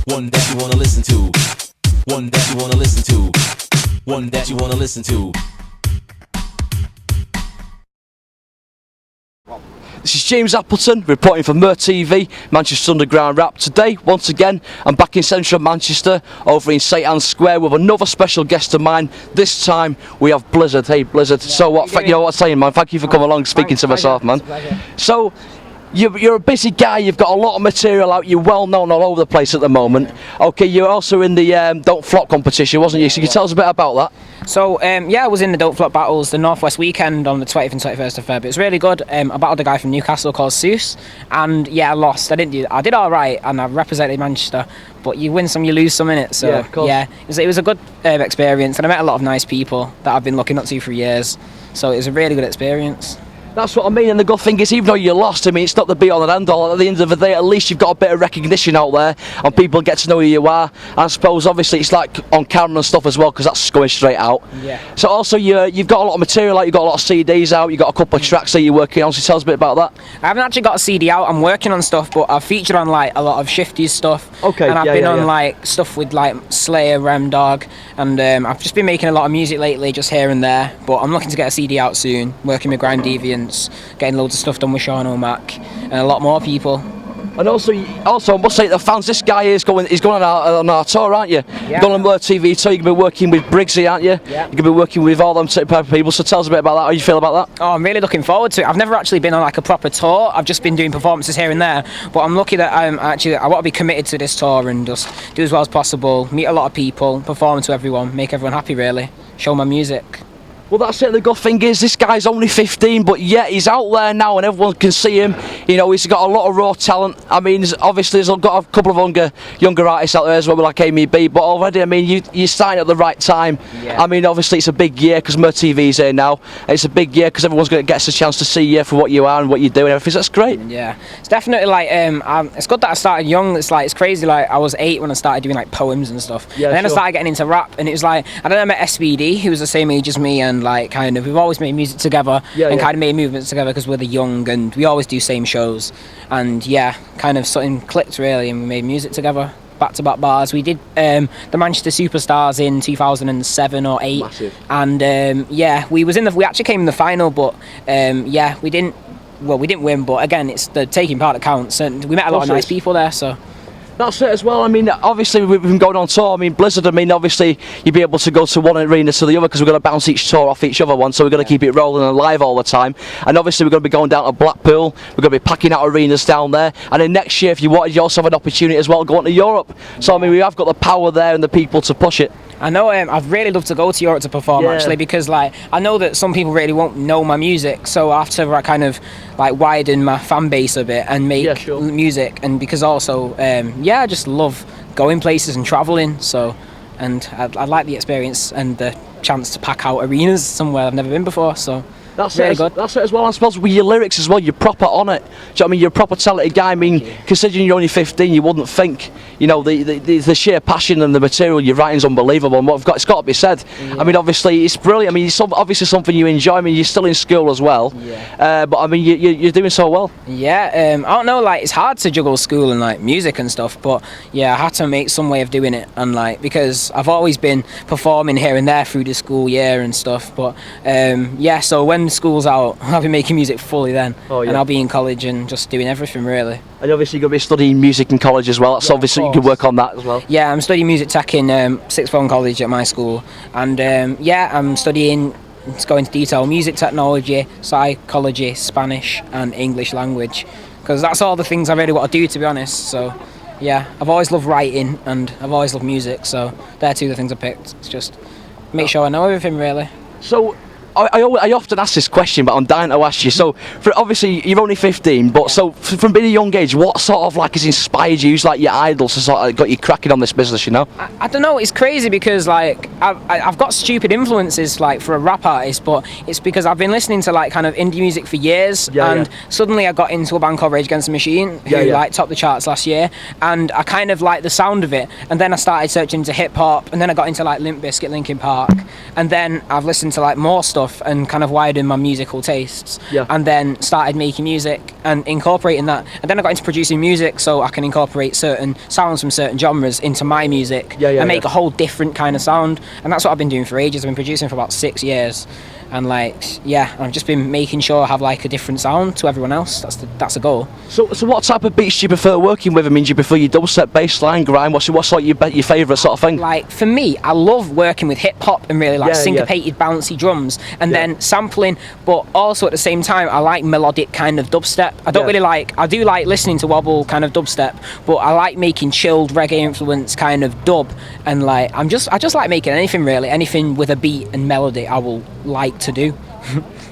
One that you wanna listen to. One that you wanna listen to. One that you wanna listen to. This is James Appleton reporting for MURTV, Manchester Underground Rap. Today, once again, I'm back in central Manchester, over in St Anne's Square with another special guest of mine. This time, we have Blizzard. Hey Blizzard, so what? You know what I'm saying, man. Thank you for coming along, speaking to myself, man. So, you're a busy guy, you've got a lot of material out, you're well known all over the place at the moment. Okay, you're also in the Don't Flop competition, wasn't you? So you tell us a bit about that. So, yeah, I was in the Don't Flop Battles, the Northwest weekend on the 20th and 21st of Feb. It was really good. I battled a guy from Newcastle called Seuss, and yeah, I lost. I did all right, and I represented Manchester, but you win some, you lose some in it. So, yeah, it was a good experience, and I met a lot of nice people that I've been looking up to for years. So it was a really good experience. That's what I mean, and the good thing is, even though you lost, I mean, it's not the be-all and end-all. At the end of the day, at least you've got a bit of recognition out there, and people get to know who you are. And I suppose, obviously, it's like on camera and stuff as well, because that's going straight out. Yeah. So also, you've got a lot of material out, you've got a lot of CDs out, you've got a couple of tracks that you're working on, so tell us a bit about that. I haven't actually got a CD out, I'm working on stuff, but I've featured on, like, a lot of Shifty's stuff. Okay, and I've been on, like, stuff with, like, Slayer, Rem Dog, and I've just been making a lot of music lately, just here and there, but I'm looking to get a CD out soon, working with Grime Deviants, getting loads of stuff done with Sean O'Mac and a lot more people. And also, I must say to the fans, this guy is going on our tour, aren't you? Yeah. You're going on MURTV tour, you're going to be working with Briggsy, aren't you? Yeah. You're going to be working with all them type of people, so tell us a bit about that, how you feel about that? Oh, I'm really looking forward to it. I've never actually been on like a proper tour, I've just been doing performances here and there, but I'm lucky that I want to be committed to this tour and just do as well as possible, meet a lot of people, perform to everyone, make everyone happy really, show my music. Well, that's it. The good thing is, this guy's only 15, but yet he's out there now and everyone can see him. You know, he's got a lot of raw talent. I mean, obviously, there's got a couple of younger artists out there as well, like Amy B, but already, I mean, you're starting at the right time. Yeah. I mean, obviously, it's a big year because MURTV's here now. It's a big year because everyone's going to get a chance to see you for what you are and what you do and everything. That's great. Yeah, it's definitely like, it's good that I started young. It's crazy, like, I was 8 when I started doing, like, poems and stuff. Yeah, and then sure. I started getting into rap, and it was like, I met SBD, who was the same age as me, and, like, kind of, we've always made music together and kind of made movements together because we're the young and we always do same shows, and yeah, kind of something clicked really and we made music together, back-to-back bars. We did the Manchester Superstars in 2007 or 8. Massive. And yeah, we actually came in the final, but yeah, we didn't win, but again, it's the taking part that counts, and we met a lot of nice people there, so. That's it as well. I mean, obviously we've been going on tour. I mean, Blizzard, I mean, obviously you'd be able to go to one arena to the other because we're going to bounce each tour off each other one, so we're going to keep it rolling and live all the time. And obviously we're going to be going down to Blackpool, we're going to be packing out arenas down there, and then next year, if you wanted, you also have an opportunity as well going to Europe. So I mean, we have got the power there and the people to push it. I know, I'd really love to go to Europe to perform actually, because like I know that some people really won't know my music, so I have to like, kind of like widen my fan base a bit and make music, and because also yeah, I just love going places and travelling, so, and I like the experience and the chance to pack out arenas somewhere I've never been before, so. That's really good. That's it as well. I suppose with your lyrics as well, you're proper on it. Do you know what I mean? You're a proper talented guy. I mean, considering you're only 15, you wouldn't think. You know, the sheer passion and the material you're writing is unbelievable. And it's got to be said. Yeah. I mean, obviously, it's brilliant. I mean, it's obviously something you enjoy. I mean, you're still in school as well. Yeah. But I mean, you're doing so well. Yeah. I don't know. Like, it's hard to juggle school and like music and stuff. But yeah, I had to make some way of doing it. And like, because I've always been performing here and there through the school year and stuff. But yeah. So when school's out, I'll be making music fully then, and I'll be in college and just doing everything really. And obviously you're going to be studying music in college as well, so obviously you can work on that as well. Yeah, I'm studying music tech in sixth form college at my school, and yeah, I'm studying, to go into detail, music technology, psychology, Spanish and English language, because that's all the things I really want to do, to be honest. So yeah, I've always loved writing and I've always loved music, so they're two of the things I picked. It's just make sure I know everything really. So I often ask this question, but I'm dying to ask you. So, obviously, you're only 15, but so from being a young age, what sort of like has inspired you? Who's like your idols to sort of got you cracking on this business? You know? I don't know. It's crazy because like I've got stupid influences like for a rap artist, but it's because I've been listening to like kind of indie music for years, and suddenly I got into a band called Rage Against the Machine, who like topped the charts last year, and I kind of liked the sound of it, and then I started searching into hip hop, and then I got into like Limp Bizkit, Linkin Park, and then I've listened to like more stuff and kind of widened my musical tastes, and then started making music and incorporating that, and then I got into producing music so I can incorporate certain sounds from certain genres into my music and make a whole different kind of sound. And that's what I've been doing for ages. I've been producing for about 6 years, and like I've just been making sure I have like a different sound to everyone else. That's the goal. So what type of beats do you prefer working with? I mean, do you prefer your dubstep, bassline, grime? What's like your favourite sort of thing? Like for me, I love working with hip hop and really like syncopated, bouncy drums, and then sampling. But also at the same time, I like melodic kind of dubstep. I don't really like. I do like listening to wobble kind of dubstep, but I like making chilled reggae influence kind of dub. And like I just like making anything really, anything with a beat and melody. I will like to do.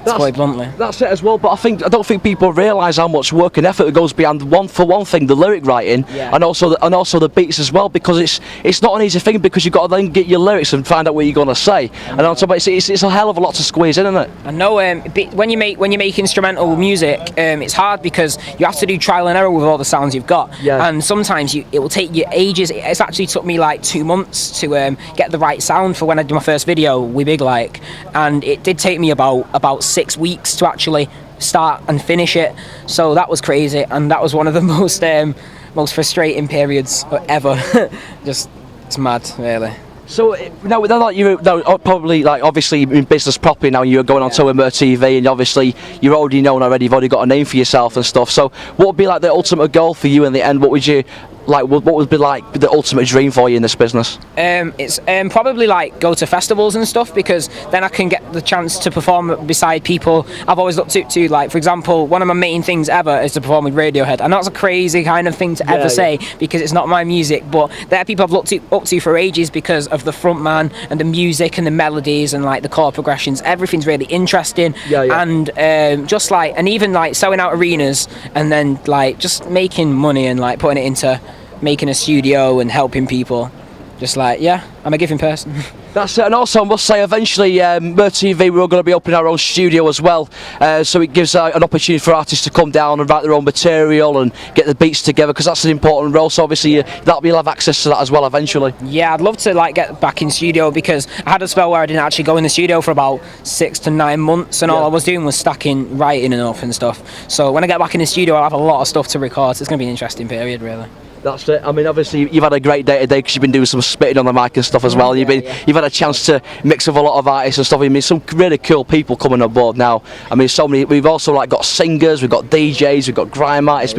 Quite bluntly. That's it as well, but I don't think people realise how much work and effort goes behind one thing, the lyric writing, and also the beats as well, because it's not an easy thing, because you've got to then get your lyrics and find out what you're going to say, and on top of it, it's a hell of a lot to squeeze in, isn't it? I know. When you make instrumental music, it's hard because you have to do trial and error with all the sounds you've got, and sometimes it will take you ages. It's actually took me like 2 months to get the right sound for when I did my first video with Big Like, and it did take me about 6 weeks to actually start and finish it, so that was crazy, and that was one of the most frustrating periods ever. Just, it's mad, really. So now that you're probably like obviously in business properly now, you're going on tour with MurTV, and obviously you're already known already. You've already got a name for yourself and stuff. So what would be like the ultimate goal for you in the end? What would you like? What would be like the ultimate dream for you in this business? It's probably like go to festivals and stuff, because then I can get the chance to perform beside people I've always looked up to. Like for example, one of my main things ever is to perform with Radiohead, and that's a crazy kind of thing to ever say, because it's not my music, but they're people I've looked up to for ages because of the front man and the music and the melodies and like the chord progressions. Everything's really interesting, and just like, and even like selling out arenas and then like just making money and like putting it into making a studio and helping people. Just like, I'm a giving person. That's it, and also I must say, eventually MurTV, we're going to be opening our own studio as well, so it gives an opportunity for artists to come down and write their own material and get the beats together, because that's an important role. So obviously you'll have access to that as well eventually. Yeah, I'd love to like get back in studio, because I had a spell where I didn't actually go in the studio for about 6 to 9 months, and all I was doing was stacking writing and up and stuff. So when I get back in the studio, I'll have a lot of stuff to record. So it's going to be an interesting period, really. That's it. I mean, obviously you've had a great day today, because you've been doing some spitting on the mic and stuff as well. You've had a chance to mix with a lot of artists and stuff. I mean, some really cool people coming on board now. I mean, so many. We've also like got singers, we've got DJs, we've got grime artists.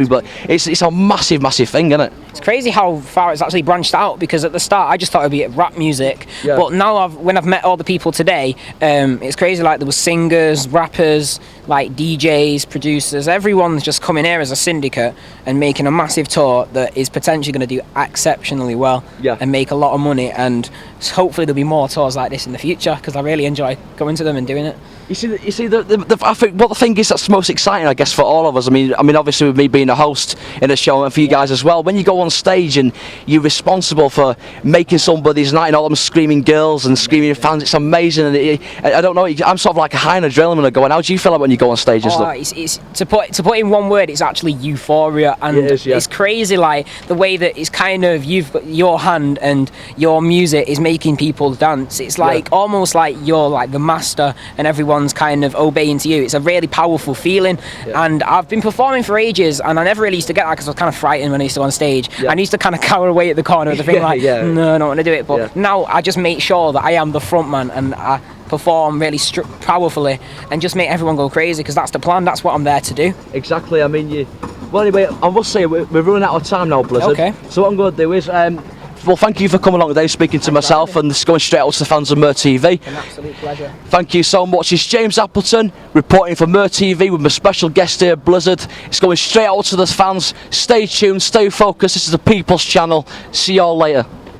It's a massive thing, isn't it? It's crazy how far it's actually branched out, because at the start I just thought it'd be rap music, but now when I've met all the people today, it's crazy. Like there was singers, rappers, like DJs, producers. Everyone's just coming here as a syndicate and making a massive tour that is potentially going to do exceptionally well and make a lot of money, and hopefully there'll be more tours like this in the future, because I really enjoy going to them and doing it. You see, I think what the thing is that's most exciting, I guess, for all of us. I mean, obviously with me being a host in a show, and for you guys as well, when you go on stage and you're responsible for making somebody's night, and all them screaming girls and screaming fans, it's amazing. And I don't know, I'm sort of like a high on adrenaline going. How do you feel like when you go on stage and stuff? It's to put in one word, it's actually euphoria, and it's crazy, like the way that it's kind of you've got your hand and your music is making people dance. It's like almost like you're like the master and everyone's kind of obeying to you. It's a really powerful feeling, and I've been performing for ages, and I never really used to get that, because I was kind of frightened when I used to go on stage. I used to kind of cower away at the corner of the thing, no, I don't want to do it. But now I just make sure that I am the front man, and I perform really powerfully and just make everyone go crazy, because that's the plan. That's what I'm there to do. Exactly. I mean, well, anyway, I must say we're running out of time now, Blizzard. Okay. So what I'm going to do is, well, thank you for coming along today, speaking to myself, and going straight out to the fans of MurTV. An absolute pleasure. Thank you so much. It's James Appleton reporting for MurTV with my special guest here, Blizzard. It's going straight out to the fans. Stay tuned, stay focused. This is the People's Channel. See you all later.